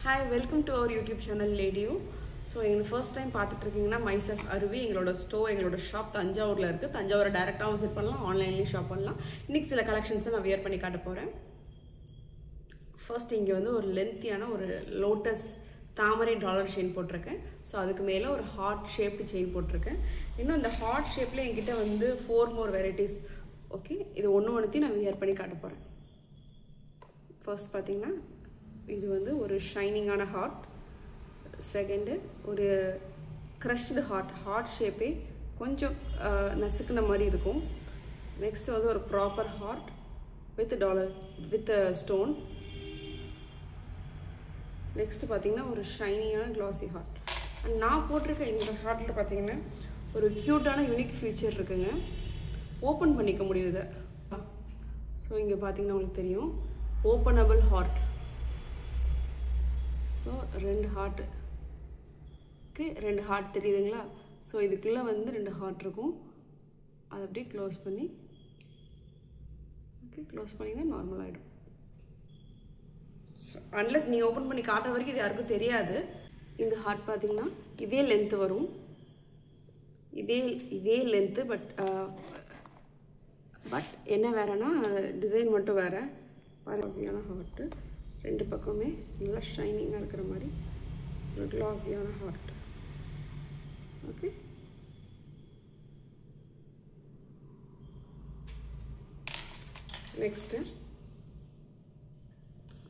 Hi, welcome to our YouTube channel Lady. So, in first time பார்த்துட்டு myself அருவி எங்களோட store எங்களோட shop தஞ்சாவூர்ல இருக்கு. தஞ்சாவூரை டைரக்டாவும் விசிட் பண்ணலாம், ஆன்லைன்லயே ஷாப் பண்ணலாம். இன்னைக்கு சில கலெக்ஷன்ஸ் நான் வியர் பண்ணி காட்ட போறேன். ஃபர்ஸ்ட் இங்க வந்து ஒரு லென்த்தியான ஒரு லோட்டஸ் தாமரை டாலர் செயின் போட்டிருக்கேன். ஸோ அதுக்கு மேலே ஒரு ஹார்ட் ஷேப்டு செயின் போட்டிருக்கேன். இன்னும் இந்த ஹார்ட் ஷேப்ல என்கிட்ட வந்து 4 more வெரைட்டிஸ். ஓகே, இது ஒன்றுத்தையும் நான் வியர் பண்ணி காட்ட போறேன். ஃபர்ஸ்ட் பார்த்தீங்கன்னா இது வந்து ஒரு ஷைனிங்கான ஹார்ட். செகண்டு ஒரு க்ரஷ்டு ஹார்ட் ஷேப்பே கொஞ்சம் நசுக்குன மாதிரி இருக்கும். நெக்ஸ்ட் வந்து ஒரு proper heart with dollar with stone. Next பார்த்தீங்கன்னா ஒரு ஷைனியான க்ளாஸி ஹார்ட். அண்ட் நான் போட்டிருக்க இந்த ஹார்ட்டில் பார்த்தீங்கன்னா ஒரு க்யூட்டான யூனிக் ஃபீச்சர் இருக்குங்க. ஓப்பன் பண்ணிக்க முடியுது. ஸோ இங்கே பார்த்தீங்கன்னா உங்களுக்கு தெரியும், openable heart. So 2 heart. Okay, 2 heart தெரியுதுங்களா? ஸோ இதுக்குள்ளே வந்து 2 ஹார்ட் இருக்கும். அதை அப்படியே க்ளோஸ் பண்ணி, ஓகே, க்ளோஸ் பண்ணிங்கன்னா நார்மல் ஆகிடும். அன்லெஸ் நீங்கள் ஓப்பன் பண்ணி காட்டுற வரைக்கும் இது யாருக்கும் தெரியாது. இந்த ஹார்ட் பார்த்தீங்கன்னா இதே லென்த்து வரும், இதே லென்த்து. பட் என்ன வேறனா டிசைன் மட்டும் வேறு. பாரசியான ஹார்ட்டு, 2 பக்கமே நல்லா ஷைனிங்காக இருக்கிற மாதிரி ஒரு க்ளாஸியான ஹார்ட். ஓகே, நெக்ஸ்ட்டு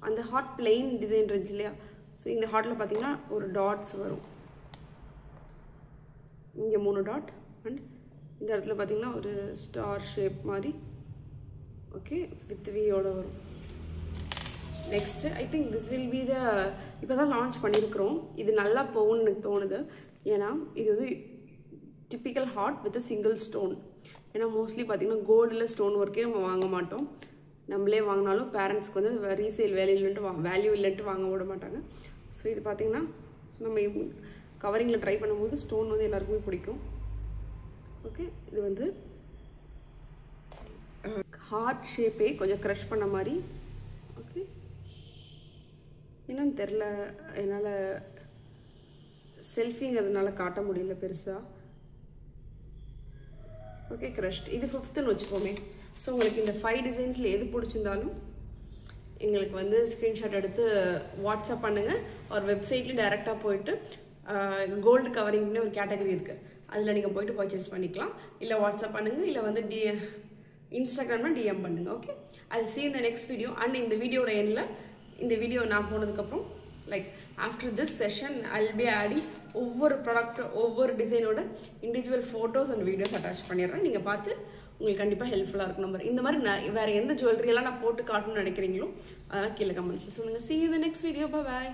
அந்த ஹார்ட் பிளெயின் டிசைன் இருந்துச்சு இல்லையா? ஸோ இந்த ஹார்ட்டில் பார்த்தீங்கன்னா ஒரு டாட்ஸ் வரும். இங்கே 3 டாட் அண்ட் இந்த இடத்துல பார்த்தீங்கன்னா ஒரு ஸ்டார் ஷேப் மாதிரி, ஓகே, வித் வியோட வரும். Next I think this will be the, இப்போ தான் லான்ச் பண்ணியிருக்கிறோம். இது நல்லா போகும்னு எனக்கு தோணுது. ஏன்னா இது வந்து typical heart with single stone. ஏன்னா மோஸ்ட்லி பார்த்தீங்கன்னா கோல்டில் ஸ்டோன் ஒர்க்கே நம்ம வாங்க மாட்டோம். நம்மளே வாங்கினாலும் பேரண்ட்ஸ்க்கு வந்து ரீசேல் வேல்யூ இல்லைன்ட்டு வாங்க விட மாட்டாங்க. ஸோ இது பார்த்தீங்கன்னா நம்ம கவரிங்கில் ட்ரை பண்ணும்போது ஸ்டோன் வந்து எல்லாருக்குமே பிடிக்கும். ஓகே, இது வந்து ஹார்ட் ஷேப்பே கொஞ்சம் க்ரஷ் பண்ண மாதிரி. ஓகே, என்னன்னு தெரில, என்னால் செல்ஃபிங்கிறதுனால காட்ட முடியல பெருசாக. Okay, crushed. இது 5th வச்சுக்கோமே. ஸோ உங்களுக்கு இந்த 5 டிசைன்ஸில் எது பிடிச்சிருந்தாலும் எங்களுக்கு வந்து ஸ்க்ரீன்ஷாட் எடுத்து வாட்ஸ்அப் பண்ணுங்கள். ஒரு வெப்சைட்லேயும் டைரெக்டாக போயிட்டு கோல்டு கவரிங்னு ஒரு கேட்டகரி இருக்குது, அதில் நீங்கள் போய்ட்டு பர்ச்சேஸ் பண்ணிக்கலாம். இல்லை வாட்ஸ்அப் பண்ணுங்கள், இல்லை வந்து இன்ஸ்டாகிராமில் டிஎம் பண்ணுங்கள். Okay, I see in the next video. And இந்த வீடியோட எண்ணில் இந்த வீடியோ நான் போனதுக்கப்புறம் like after this session I will be adding ஒவ்வொரு ப்ராடக்ட் ஒவ்வொரு டிசைனோட individual photos and videos attach பண்ணிடுறேன். நீங்கள் பார்த்து உங்களுக்கு கண்டிப்பாக ஹெல்ப்ஃபுல்லாக இருக்கும். நம்பர் இந்த மாதிரி வேறு எந்த ஜுவல்லரியெல்லாம் நான் போட்டு காட்டணும்னு நினைக்கிறீங்களோ அதெல்லாம் கீழே கமெண்ட்ஸில் சொல்லுங்கள். see you in the next video. bye.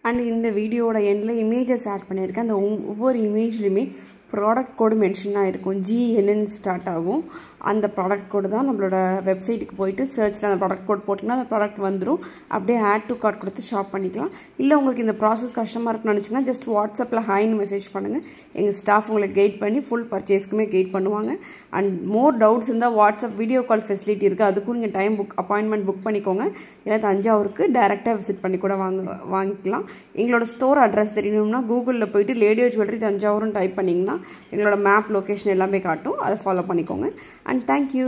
And இந்த வீடியோட எண்டில் இமேஜஸ் ஆட் பண்ணியிருக்கேன். அந்த ஒவ்வொரு இமேஜ்லையுமே ப்ராடக்ட் கோடு மென்ஷன் ஆகிருக்கும். GNN ஸ்டார்ட் ஆகும். அந்த ப்ராடக்ட் கோடு தான் நம்மளோட வெப்சைட்டுக்கு போயிட்டு சர்ச்சில் அந்த ப்ராடக்ட் கோட் போட்டிங்கன்னா அந்த ப்ராடக்ட் வந்துடும். அப்படியே ஆட் டு கார்ட் கொடுத்து ஷாப் பண்ணிக்கலாம். இல்லை உங்களுக்கு இந்த ப்ராசஸ் கஷ்டமாக இருக்குன்னு நினச்சிங்கன்னா ஜஸ்ட் வாட்ஸ்அப்பில் ஹாய்னு மெசேஜ் பண்ணுங்கள். எங்கள் ஸ்டாஃப் உங்களுக்கு கைட் பண்ணி ஃபுல் பர்ச்சேஸ்க்குமே கைட் பண்ணுவாங்க. அண்ட் மோர் டவுட்ஸ் இருந்தால் வாட்ஸ்அப் வீடியோ கால் ஃபெசிலிட்டி இருக்குது. அதுக்கும் நீங்கள் அப்பாயின்மெண்ட் புக் பண்ணிக்கோங்க. இல்லை தஞ்சாவூருக்கு டைரெக்டாக விசிட் பண்ணி கூட வாங்கிக்கலாம். எங்களோட ஸ்டோர் அட்ரஸ் தெரியணும்னா கூகுளில் போயிட்டு லேடியோ ஜுவல்லரி தஞ்சாவூர்னு டைப் பண்ணிங்கன்னா எங்களோட மேப் லொக்கேஷன் எல்லாமே காட்டும். அதை ஃபாலோ பண்ணிக்கோங்க. And thank you.